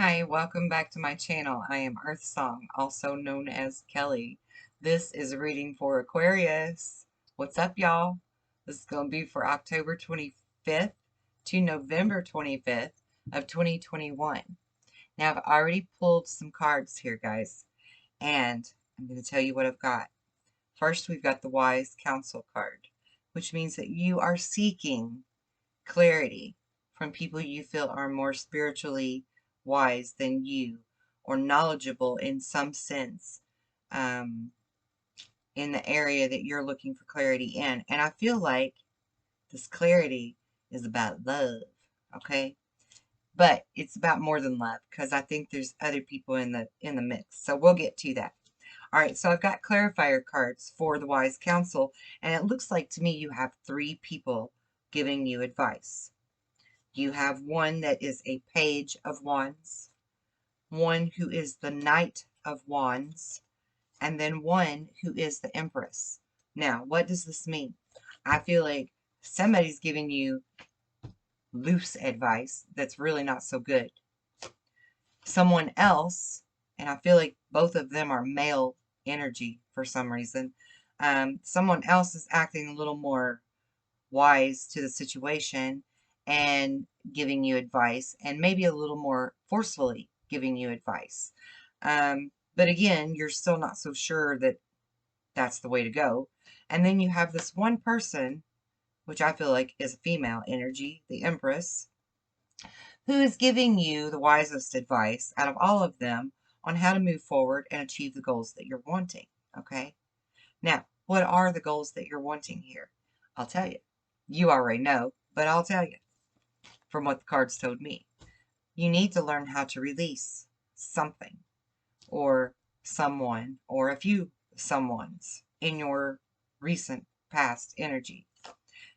Hi, welcome back to my channel. I am Earthsong, also known as Kelly. This is a reading for Aquarius. What's up, y'all? This is going to be for October 25th to November 25th of 2021. Now, I've already pulled some cards here, guys, and I'm going to tell you what I've got. First, we've got the Wise Counsel card, which means that you are seeking clarity from people you feel are more spiritually wise than you or knowledgeable in some sense in the area that you're looking for clarity in. And I feel like this clarity is about love, okay? But it's about more than love because I think there's other people in the mix. So we'll get to that. All right, so I've got clarifier cards for the Wise Counsel, and it looks like to me you have three people giving you advice. You have one that is a Page of Wands, one who is the Knight of Wands, and then one who is the Empress. Now, what does this mean? I feel like somebody's giving you loose advice that's really not so good. Someone else, and I feel like both of them are male energy for some reason, someone else is acting a little more wise to the situation and giving you advice, and maybe a little more forcefully giving you advice. But again, you're still not so sure that that's the way to go. And then you have this one person, which I feel like is a female energy, the Empress, who is giving you the wisest advice out of all of them on how to move forward and achieve the goals that you're wanting. Okay? Now, what are the goals that you're wanting here? I'll tell you. You already know, but I'll tell you from what the cards told me. You need to learn how to release something or someone or a few someones in your recent past energy.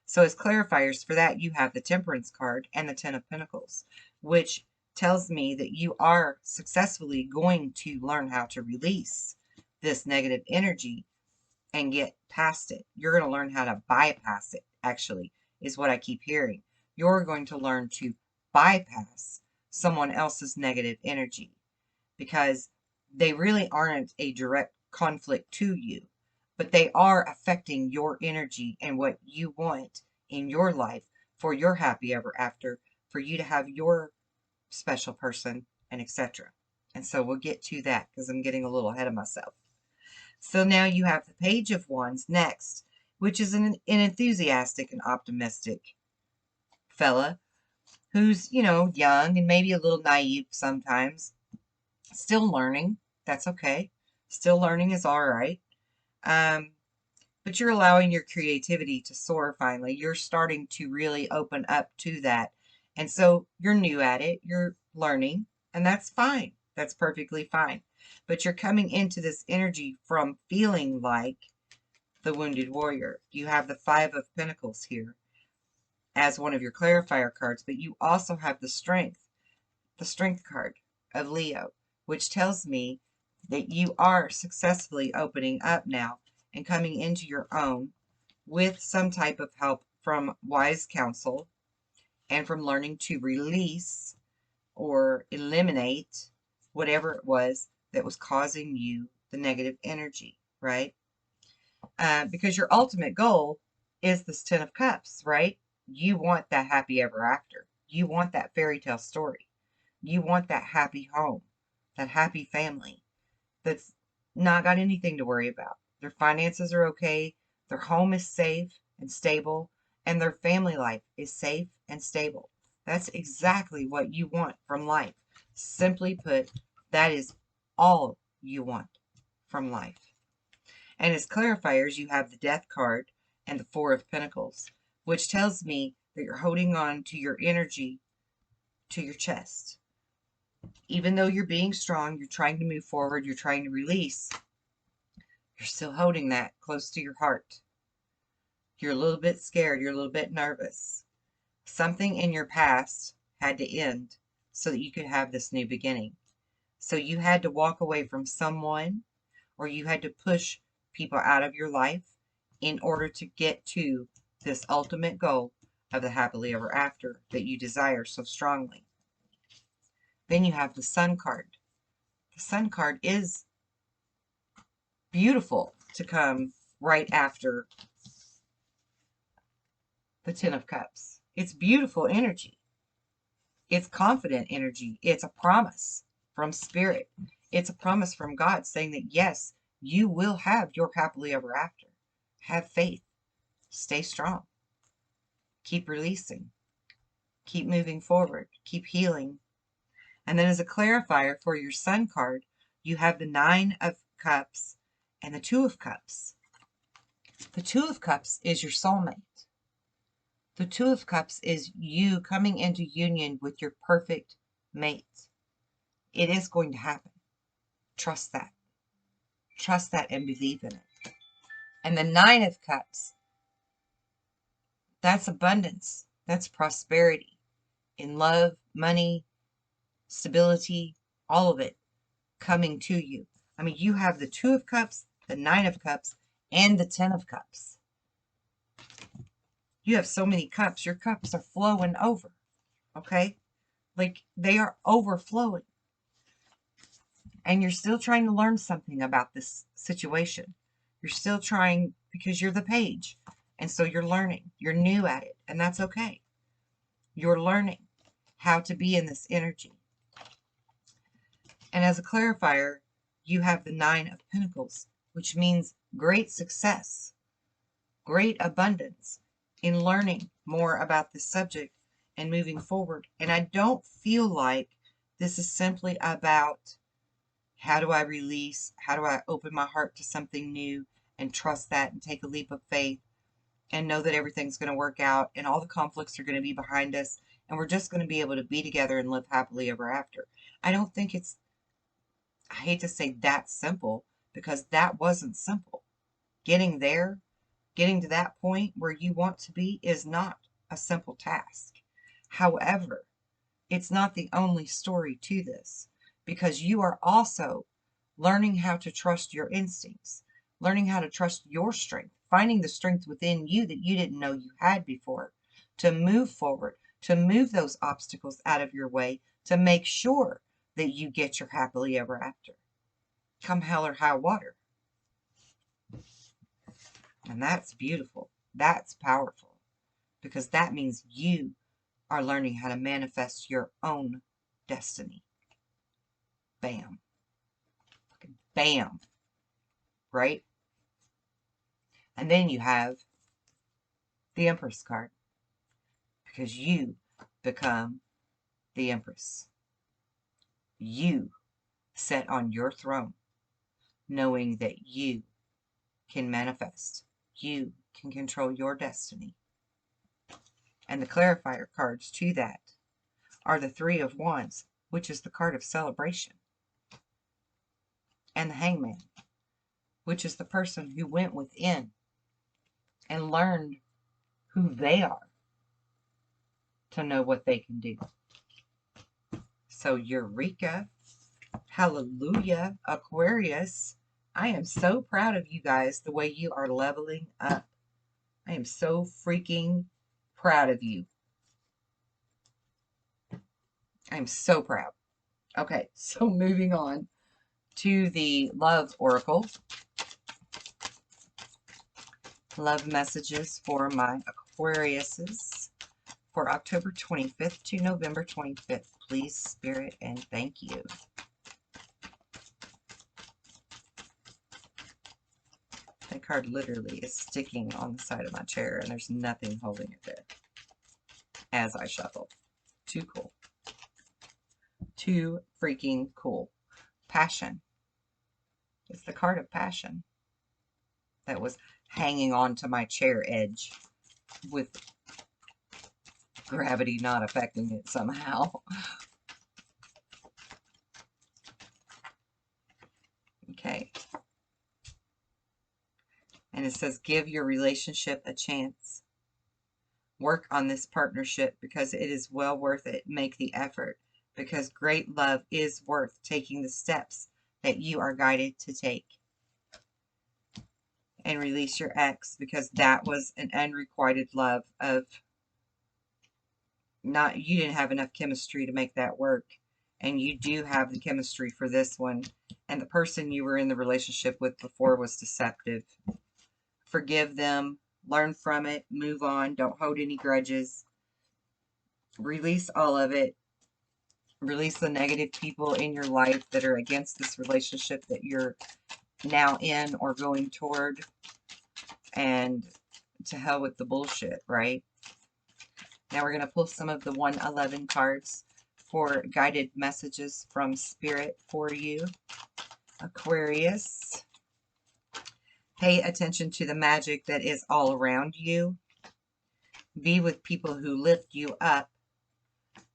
So as clarifiers for that, you have the Temperance card and the Ten of Pentacles, which tells me that you are successfully going to learn how to release this negative energy and get past it. You're going to learn how to bypass it, actually, is what I keep hearing. You're going to learn to bypass someone else's negative energy because they really aren't a direct conflict to you, but they are affecting your energy and what you want in your life for your happy ever after, for you to have your special person, and etc. And so we'll get to that because I'm getting a little ahead of myself. So now you have the Page of Wands next, which is an enthusiastic and optimistic fella who's, young and maybe a little naive sometimes. Still learning. That's okay. Still learning is all right. But you're allowing your creativity to soar finally. You're starting to really open up to that. And so you're new at it. You're learning, and that's fine. That's perfectly fine. But you're coming into this energy from feeling like the Wounded Warrior. You have the Five of Pentacles here as one of your clarifier cards, but you also have the Strength card of Leo, which tells me that you are successfully opening up now and coming into your own with some type of help from Wise Counsel and from learning to release or eliminate whatever it was that was causing you the negative energy, right? Because your ultimate goal is this Ten of Cups, right? You want that happy ever after. You want that fairy tale story. You want that happy home, that happy family that's not got anything to worry about. Their finances are okay, their home is safe and stable, and their family life is safe and stable. That's exactly what you want from life. Simply put, that is all you want from life. And as clarifiers, you have the Death card and the Four of Pentacles, which tells me that you're holding on to your energy to your chest. Even though you're being strong, you're trying to move forward, you're trying to release, you're still holding that close to your heart. You're a little bit scared, you're a little bit nervous. Something in your past had to end so that you could have this new beginning. So you had to walk away from someone, or you had to push people out of your life in order to get to this ultimate goal of the happily ever after that you desire so strongly. Then you have the Sun card. The Sun card is beautiful to come right after the Ten of Cups. It's beautiful energy. It's confident energy. It's a promise from Spirit. It's a promise from God saying that, yes, you will have your happily ever after. Have faith. Stay strong. Keep releasing. Keep moving forward. Keep healing. And then as a clarifier for your Sun card, you have the Nine of Cups and the Two of Cups. The Two of Cups is your soulmate. The Two of Cups is you coming into union with your perfect mate. It is going to happen. Trust that. Trust that and believe in it. And the Nine of Cups, that's abundance. That's prosperity in love, money, stability, all of it coming to you. I mean, you have the Two of Cups, the Nine of Cups, and the Ten of Cups. You have so many cups. Your cups are flowing over. Okay? Like, they are overflowing. And you're still trying to learn something about this situation. You're still trying because you're the page. And so you're learning. You're new at it. And that's okay. You're learning how to be in this energy. And as a clarifier, you have the Nine of Pentacles, which means great success, great abundance in learning more about this subject and moving forward. And I don't feel like this is simply about how do I release, how do I open my heart to something new and trust that and take a leap of faith and know that everything's going to work out and all the conflicts are going to be behind us and we're just going to be able to be together and live happily ever after. I don't think it's, I hate to say that simple, because that wasn't simple. Getting there, getting to that point where you want to be is not a simple task. However, it's not the only story to this, because you are also learning how to trust your instincts, learning how to trust your strength, finding the strength within you that you didn't know you had before, to move forward, to move those obstacles out of your way, to make sure that you get your happily ever after, come hell or high water. And that's beautiful. That's powerful, because that means you are learning how to manifest your own destiny. Bam. Bam. Right? And then you have the Empress card, because you become the Empress. You sit on your throne, knowing that you can manifest. You can control your destiny. And the clarifier cards to that are the Three of Wands, which is the card of celebration, and the Hangman, which is the person who went within and learned who they are to know what they can do. So Eureka, hallelujah, Aquarius. I am so proud of you guys, the way you are leveling up. I am so freaking proud of you. I'm so proud. Okay, so moving on to the Love Oracle. Love messages for my Aquariuses for October 25th to November 25th. Please, Spirit, and thank you. That card literally is sticking on the side of my chair, and there's nothing holding it there as I shuffle. Too cool. Too freaking cool. Passion. It's the card of passion that was hanging on to my chair edge with gravity not affecting it somehow. Okay. And it says, give your relationship a chance. Work on this partnership because it is well worth it. Make the effort, because great love is worth taking the steps that you are guided to take. And release your ex, because that was an unrequited love of not, you didn't have enough chemistry to make that work. And you do have the chemistry for this one. And the person you were in the relationship with before was deceptive. Forgive them, learn from it, move on, don't hold any grudges. Release all of it. Release the negative people in your life that are against this relationship that you're now in or going toward. And to hell with the bullshit, right? Now we're going to pull some of the 111 cards for guided messages from Spirit for you. Aquarius. Pay attention to the magic that is all around you. Be with people who lift you up.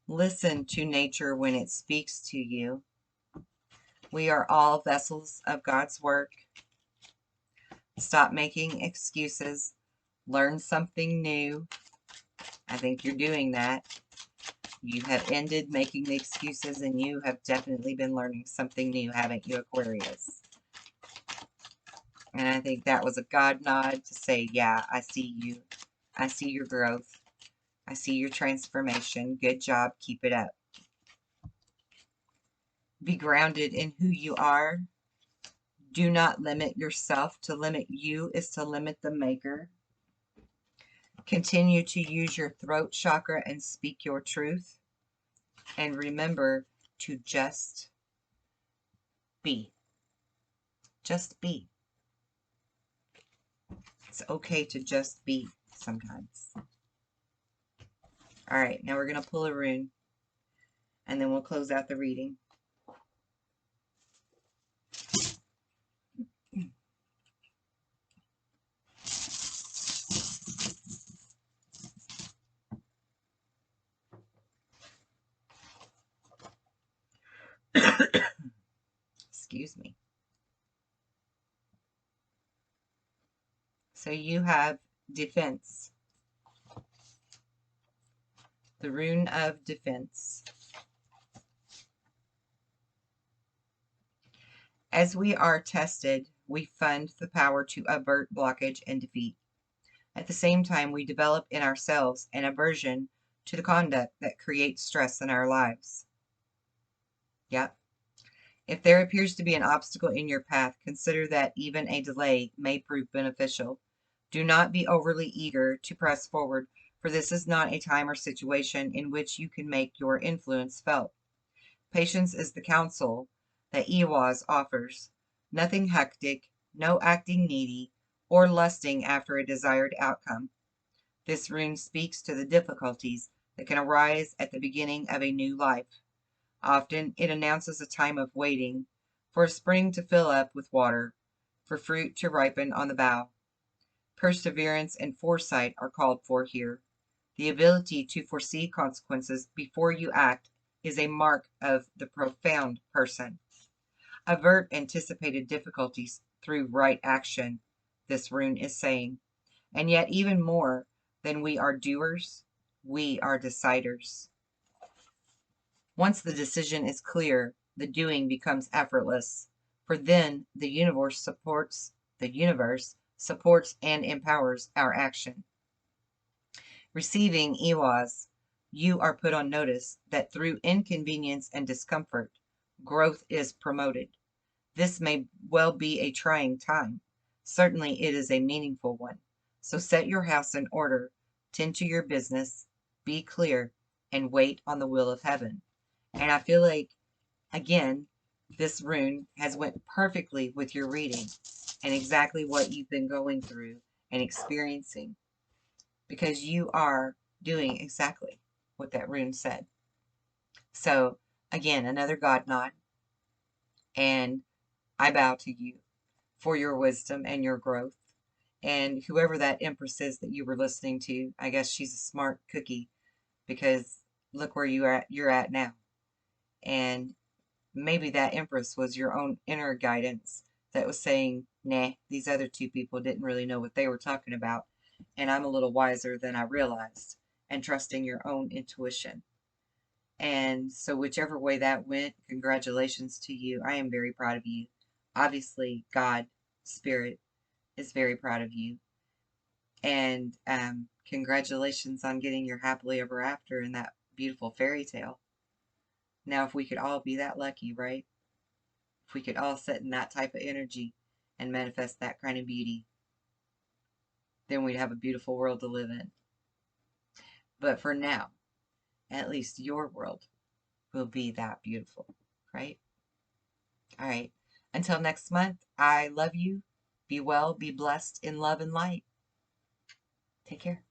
Listen to nature when it speaks to you. We are all vessels of God's work. Stop making excuses. Learn something new. I think you're doing that. You have ended making the excuses and you have definitely been learning something new, haven't you, Aquarius? And I think that was a God nod to say, yeah, I see you. I see your growth. I see your transformation. Good job. Keep it up. Be grounded in who you are. Do not limit yourself. To limit you is to limit the maker. Continue to use your throat chakra and speak your truth. And remember to just be. Just be. It's okay to just be sometimes. All right, now we're going to pull a rune. And then we'll close out the reading. Excuse me. So you have defense. The rune of defense. As we are tested, we fund the power to avert blockage and defeat. At the same time, we develop in ourselves an aversion to the conduct that creates stress in our lives. Yep. If there appears to be an obstacle in your path, consider that even a delay may prove beneficial. Do not be overly eager to press forward, for this is not a time or situation in which you can make your influence felt. Patience is the counsel that Ewas offers. Nothing hectic, no acting needy, or lusting after a desired outcome. This rune speaks to the difficulties that can arise at the beginning of a new life. Often it announces a time of waiting, for a spring to fill up with water, for fruit to ripen on the bough. Perseverance and foresight are called for here. The ability to foresee consequences before you act is a mark of the profound person. Avert anticipated difficulties through right action, this rune is saying. And yet even more than we are doers, we are deciders. Once the decision is clear, the doing becomes effortless, for then the universe supports and empowers our action. Receiving Ewas, you are put on notice that through inconvenience and discomfort, growth is promoted. This may well be a trying time. Certainly it is a meaningful one. So set your house in order, tend to your business, be clear, and wait on the will of heaven. And I feel like, again, this rune has went perfectly with your reading and exactly what you've been going through and experiencing, because you are doing exactly what that rune said. So, again, another God nod, and I bow to you for your wisdom and your growth. And whoever that Empress is that you were listening to, I guess she's a smart cookie, because look where you're at now. And maybe that Empress was your own inner guidance that was saying, nah, these other two people didn't really know what they were talking about, and I'm a little wiser than I realized, and trusting your own intuition. And so whichever way that went, congratulations to you. I am very proud of you. Obviously, God, Spirit, is very proud of you. And congratulations on getting your happily ever after in that beautiful fairy tale. Now, if we could all be that lucky, right? If we could all sit in that type of energy and manifest that kind of beauty, then we'd have a beautiful world to live in. But for now, at least your world will be that beautiful, right? All right. Until next month, I love you. Be well, be blessed in love and light. Take care.